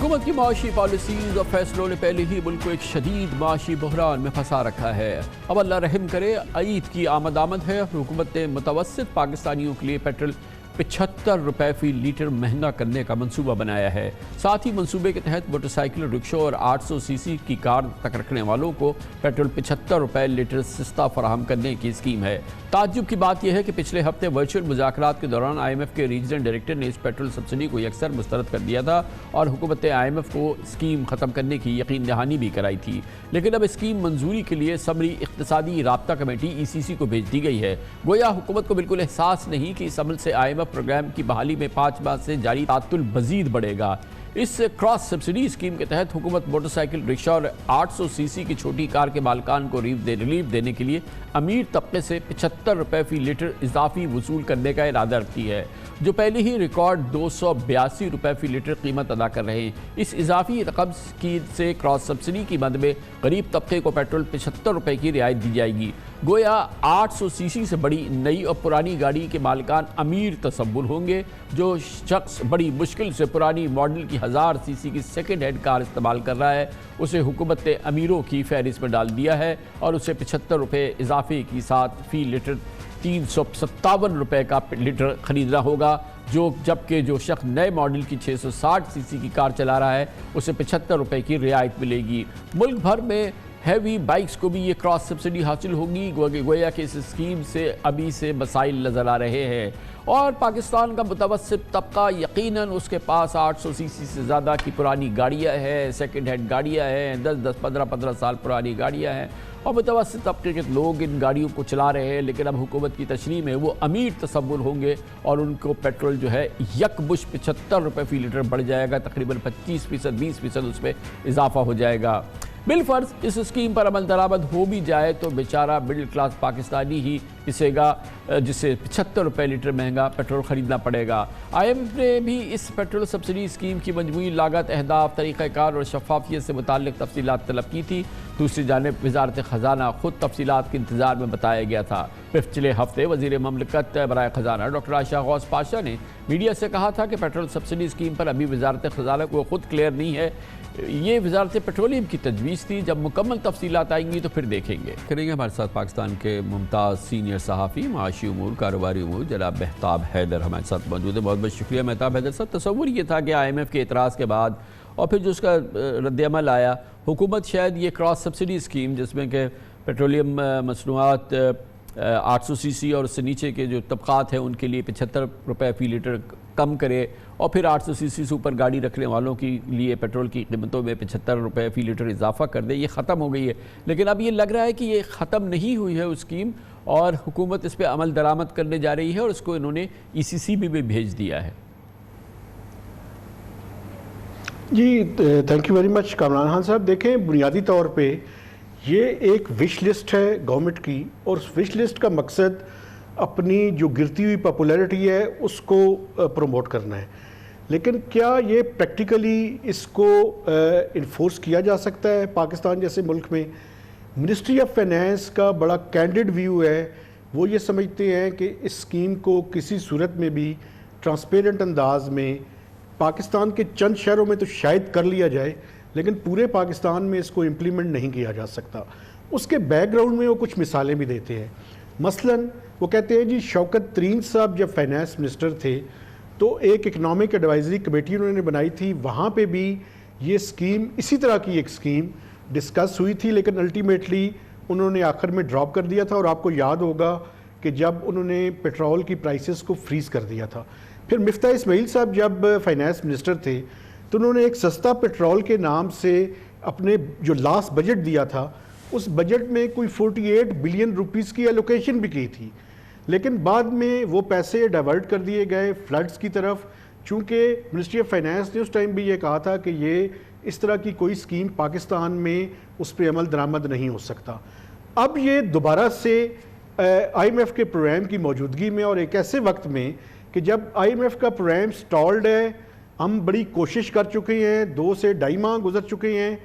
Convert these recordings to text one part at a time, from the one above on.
حکومت کی معاشی پالیسیز اور فیصلوں نے پہلے ہی ملک کو ایک شدید معاشی بحران میں پھنسا رکھا ہے۔ اب اللہ رحم کرے، عید کی آمد ہے اور حکومت نے متوسط پاکستانیوں کے لیے پیٹرول 75 روپے فی لیٹر مہنگا کرنے کا منصوبہ بنایا ہے۔ ساتھ ہی منصوبے کے تحت موٹر سائیکل، رکشوں اور 800 سی سی کی کار تک رکھنے والوں کو پیٹرول 75 روپے لیٹر سستا فراہم کرنے کی اسکیم ہے۔ تعجب کی بات یہ ہے کہ پچھلے ہفتے ورچوئل مذاکرات کے دوران IMF کے ریجنل ڈائریکٹر نے اس پیٹرول سبسڈی کو یکسر مسترد کر دیا تھا اور حکومت نے IMF کو اسکیم ختم کرنے کی یقین دہانی بھی کرائی تھی، لیکن اب اسکیم منظوری کے لیے سمری اقتصادی رابطہ کمیٹی ECC کو بھیج دی گئی ہے۔ گویا حکومت کو بالکل احساس نہیں کہ اس عمل سے IMF پروگرام کی بحالی میں 5 ماہ سے جاری تعطل مزید بڑھے گا۔ اس کراس سبسڈی اسکیم کے تحت حکومت موٹر سائیکل، رکشہ اور 800 سی سی کی چھوٹی کار کے مالکان کو ریلیف دینے کے لیے امیر طبقے سے 75 روپے فی لیٹر اضافی وصول کرنے کا ارادہ رکھتی ہے، جو پہلے ہی ریکارڈ 282 روپے فی لیٹر قیمت ادا کر رہے ہیں۔ اس اضافی رقم سے کراس سبسڈی کی مد میں غریب طبقے کو پیٹرول 75 روپے کی رعایت دی جائے گی۔ گویا 800 سی سی سے بڑی نئی اور پرانی گاڑی کے مالکان امیر تصور ہوں گے۔ جو شخص بڑی مشکل سے پرانی ماڈل کی 1000 سی سی کی سیکنڈ ہینڈ کار استعمال کر رہا ہے، اسے حکومت نے امیروں کی فہرست میں ڈال دیا ہے اور اسے 75 روپے اضافے کے ساتھ فی لیٹر 357 روپے کا لیٹر خریدنا ہوگا، جبکہ جو شخص نئے ماڈل کی 660 سی سی کی کار چلا رہا ہے اسے 75 روپے کی رعایت ملے گی۔ ملک بھر میں ہیوی بائکس کو بھی یہ کراس سبسڈی حاصل ہوگی۔ گویا کہ اس اسکیم سے ابھی سے مسائل نظر آ رہے ہیں اور پاکستان کا متوسط طبقہ یقیناً اس کے پاس 800 سی سی سے زیادہ کی پرانی گاڑیاں ہیں، سیکنڈ ہینڈ گاڑیاں ہیں، 15 سال پرانی گاڑیاں ہیں اور متوسط طبقے کے لوگ ان گاڑیوں کو چلا رہے ہیں، لیکن اب حکومت کی تشریح میں وہ امیر تصور ہوں گے اور ان کو پیٹرول جو ہے یکمشت 75 روپے فی لیٹر بڑھ جائے گا، تقریباً 25%، 20% اس پہ اضافہ ہو جائے گا۔ بالفرض اس اسکیم پر عمل درآمد ہو بھی جائے تو بیچارہ مڈل کلاس پاکستانی ہی پسے گا، جسے 75 روپے لیٹر مہنگا پیٹرول خریدنا پڑے گا۔ IMF نے بھی اس پیٹرول سبسڈی اسکیم کی مجموعی لاگت، اہداف، طریقہ کار اور شفافیت سے متعلق تفصیلات طلب کی تھی۔ دوسری جانب وزارت خزانہ خود تفصیلات کے انتظار میں بتایا گیا تھا۔ پچھلے ہفتے وزیر مملکت برائے خزانہ ڈاکٹر عائشہ غوث پاشا نے میڈیا سے کہا تھا کہ پیٹرول سبسڈی اسکیم پر ابھی وزارت خزانہ کو خود کلیئر نہیں ہے، یہ وزارت پیٹرولیم کی تجویز تھی، جب مکمل تفصیلات آئیں گی تو پھر دیکھیں گے۔ کریں گے ہمارے ساتھ پاکستان کے ممتاز سینئر صحافی، معاشی امور، کاروباری امور، جناب مہتاب حیدر ہمارے ساتھ موجود ہیں۔ بہت بہت شکریہ مہتاب حیدر صاحب۔ تصور یہ تھا کہ IMF کے اعتراض کے بعد اور پھر جو اس کا رد عمل آیا، حکومت شاید یہ کراس سبسڈی اسکیم جس میں کہ پیٹرولیم مصنوعات 800 سی سی اور اس سے نیچے کے جو طبقات ہیں ان کے لیے 75 روپے فی لیٹر کم کرے اور پھر 800 سی سی سے اوپر گاڑی رکھنے والوں کے لیے پیٹرول کی قیمتوں میں 75 روپے فی لیٹر اضافہ کر دے، یہ ختم ہو گئی ہے۔ لیکن اب یہ لگ رہا ہے کہ یہ ختم نہیں ہوئی ہے اسکیم اور حکومت اس پہ عمل درآمد کرنے جا رہی ہے اور اس کو انہوں نے ECC بھی بھیج دیا ہے۔ جی thank you very much Kamran Khan Sahab. دیکھیں، بنیادی طور پہ یہ ایک وش لسٹ ہے گورنمنٹ کی اور اس وش لسٹ کا مقصد اپنی جو گرتی ہوئی پاپولیرٹی ہے اس کو پروموٹ کرنا ہے، لیکن کیا یہ پریکٹیکلی اس کو انفورس کیا جا سکتا ہے؟ پاکستان جیسے ملک میں منسٹری آف فائنینس کا بڑا کینڈڈ ویو ہے، وہ یہ سمجھتے ہیں کہ اس اسکیم کو کسی صورت میں بھی ٹرانسپیرنٹ انداز میں پاکستان کے چند شہروں میں تو شاید کر لیا جائے لیکن پورے پاکستان میں اس کو امپلیمنٹ نہیں کیا جا سکتا۔ اس کے بیک گراؤنڈ میں وہ کچھ مثالیں بھی دیتے ہیں۔ مثلاً وہ کہتے ہیں جی شوکت ترین صاحب جب فائنانس منسٹر تھے تو ایک اکنامک ایڈوائزری کمیٹی انہوں نے بنائی تھی، وہاں پہ بھی یہ اسکیم اسی طرح کی ایک اسکیم ڈسکس ہوئی تھی، لیکن الٹیمیٹلی انہوں نے آخر میں ڈراپ کر دیا تھا اور آپ کو یاد ہوگا کہ جب انہوں نے پیٹرول کی پرائسز کو فریز کر دیا تھا۔ پھر مفتاح اسماعیل صاحب جب فائنانس منسٹر تھے تو انہوں نے ایک سستا پیٹرول کے نام سے اپنے جو لاسٹ بجٹ دیا تھا اس بجٹ میں کوئی 48 بلین روپیز کی ایلوکیشن بھی کی تھی، لیکن بعد میں وہ پیسے ڈائیورٹ کر دیے گئے فلڈز کی طرف، چونکہ منسٹری آف فائنانس نے اس ٹائم بھی یہ کہا تھا کہ یہ اس طرح کی کوئی اسکیم پاکستان میں اس پہ عمل درآمد نہیں ہو سکتا۔ اب یہ دوبارہ سے IMF کے پروگرام کی موجودگی میں اور ایک ایسے وقت میں کہ جب IMF کا پروگرام سٹالڈ ہے، ہم بڑی کوشش کر چکے ہیں، 2 سے 2.5 ماہ گزر چکے ہیں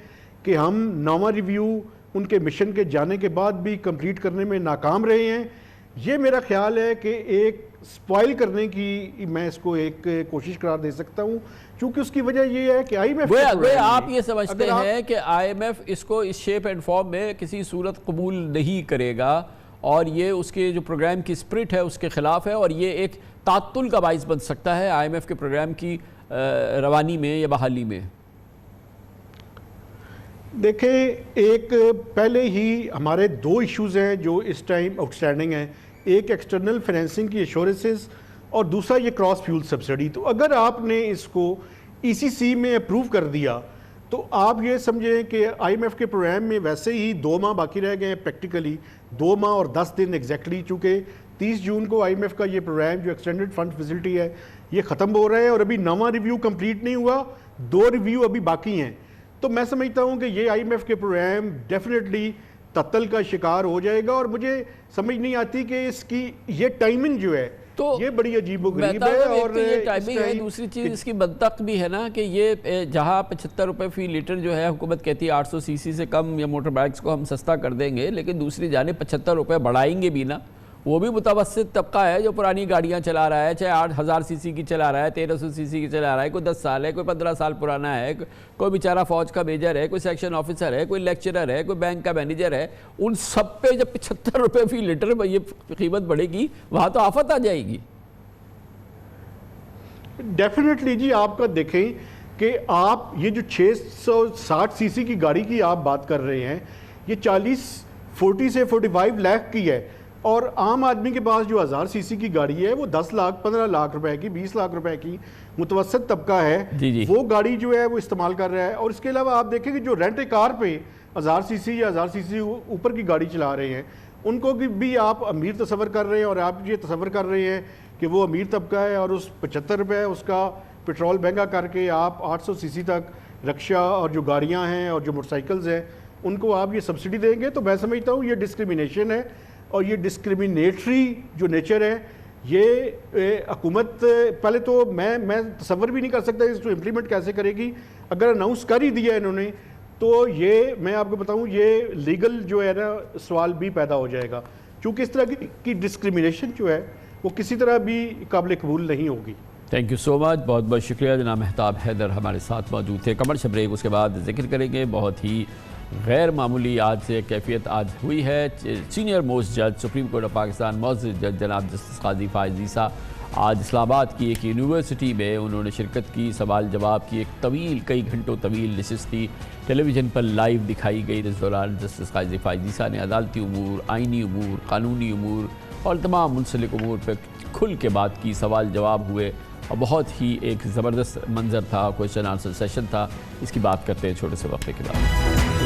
کہ ہم 9واں ریویو ان کے مشن کے جانے کے بعد بھی کمپلیٹ کرنے میں ناکام رہے ہیں، یہ میرا خیال ہے کہ ایک سپوائل کرنے کی میں اس کو ایک کوشش قرار دے سکتا ہوں، چونکہ اس کی وجہ یہ ہے کہ آئی ایم ایف آپ یہ سمجھتے ہیں کہ آئی ایم ایف اس کو اس شیپ اینڈ فارم میں کسی صورت قبول نہیں کرے گا اور یہ اس کے جو پروگرام کی اسپرٹ ہے اس کے خلاف ہے، اور یہ ایک تعطل کا باعث بن سکتا ہے آئی ایم ایف کے پروگرام کی روانی میں یا بحالی میں؟ دیکھیں، ایک پہلے ہی ہمارے دو ایشوز ہیں جو اس ٹائم آؤٹ اسٹینڈنگ ہیں، ایک ایکسٹرنل فائنینسنگ کی ایشورنسز اور دوسرا یہ کراس فیول سبسڈی۔ تو اگر آپ نے اس کو ای سی سی میں اپروو کر دیا تو آپ یہ سمجھیں کہ آئی ایم ایف کے پروگرام میں ویسے ہی 2 ماہ باقی رہ گئے ہیں، پریکٹیکلی 2 ماہ اور 10 دن ایگزیکٹلی، چونکہ 30 جون کو آئی ایم ایف کا یہ پروگرام جو ایکسٹینڈڈ فنڈ فیسلٹی ہے یہ ختم ہو رہا ہے، اور ابھی 9واں ریویو کمپلیٹ نہیں ہوا، 2 ریویو ابھی باقی ہیں۔ تو میں سمجھتا ہوں کہ یہ آئی ایم ایف کے پروگرام ڈیفینیٹلی تعطل کا شکار ہو جائے گا، اور مجھے سمجھ نہیں آتی کہ اس کی یہ ٹائمنگ جو ہے یہ بڑی عجیب و غریب ہے۔ اور یہ ٹائمنگ ہے، دوسری چیز اس کی منطق بھی ہے نا کہ یہ جہاں 75 روپے فی لیٹر جو ہے حکومت کہتی ہے 800 سی سی سے کم یا موٹر بائکس کو ہم سستا کر دیں گے، لیکن دوسری جانب 75 روپے بڑھائیں گے بھی نا، وہ بھی متوسط طبقہ ہے جو پرانی گاڑیاں چلا رہا ہے، چاہے 8000 سی سی کی چلا رہا ہے، 1300 سی سی کی چلا رہا ہے، کوئی 10 سال ہے، کوئی 15 سال پرانا ہے، کوئی بیچارہ فوج کا میجر ہے، کوئی سیکشن آفیسر ہے، کوئی لیکچرر ہے، کوئی بینک کا مینیجر ہے، ان سب پہ جب 75 روپے فی لیٹر یہ قیمت بڑھے گی وہاں تو آفت آ جائے گی۔ ڈیفینیٹلی جی، آپ کا دیکھیں کہ آپ یہ جو 660 سی سی کی گاڑی کی آپ بات کر رہے ہیں، یہ 40 سے 45 لاکھ کی ہے، اور عام آدمی کے پاس جو 1000 سی سی کی گاڑی ہے وہ 10 لاکھ 15 لاکھ روپے کی 20 لاکھ روپے کی متوسط طبقہ ہے، وہ گاڑی جو ہے وہ استعمال کر رہا ہے۔ اور اس کے علاوہ آپ دیکھیں کہ جو رینٹ کار پہ 1000 سی سی یا 1000 سی سی اوپر کی گاڑی چلا رہے ہیں، ان کو بھی آپ امیر تصور کر رہے ہیں، اور آپ یہ تصور کر رہے ہیں کہ وہ امیر طبقہ ہے، اور اس 75 روپے اس کا پیٹرول مہنگا کر کے آپ 800 سی سی تک رکشہ اور جو گاڑیاں ہیں اور جو موٹر سائیکلز ہیں ان کو آپ یہ سبسڈی دیں گے، تو میں سمجھتا ہوں یہ ڈسکریمنیشن ہے، اور یہ ڈسکریمنیٹری جو نیچر ہے یہ حکومت پہلے تو میں تصور بھی نہیں کر سکتا اس کو امپلیمنٹ کیسے کرے گی۔ اگر اناؤنس کر ہی دیا انہوں نے تو یہ میں آپ کو بتاؤں یہ لیگل جو ہے نا سوال بھی پیدا ہو جائے گا، چونکہ اس طرح کی ڈسکریمنیشن جو ہے وہ کسی طرح بھی قابل قبول نہیں ہوگی۔ تھینک یو سو مچ، بہت بہت شکریہ۔ جناب مہتاب حیدر ہمارے ساتھ موجود تھے۔ کمرشل بریک، اس کے بعد ذکر کریں گے بہت ہی غیر معمولی آج سے کیفیت آج ہوئی ہے۔ سینئر موسٹ جج سپریم کورٹ آف پاکستان معزز جج جناب جسٹس قاضی فائز عیسیٰ آج اسلام آباد کی ایک یونیورسٹی میں انہوں نے شرکت کی، سوال جواب کی ایک طویل کئی گھنٹوں طویل نشست تھی، ٹیلی ویژن پر لائیو دکھائی گئی۔ اس دوران جسٹس قاضی فائز عیسیٰ نے عدالتی امور، آئینی امور، قانونی امور اور تمام منسلک امور پہ کھل کے بات کی، سوال جواب ہوئے اور بہت ہی ایک زبردست منظر تھا، کویسچن آنسر سیشن تھا۔ اس کی بات کرتے ہیں چھوٹے سے وقفے کے بعد۔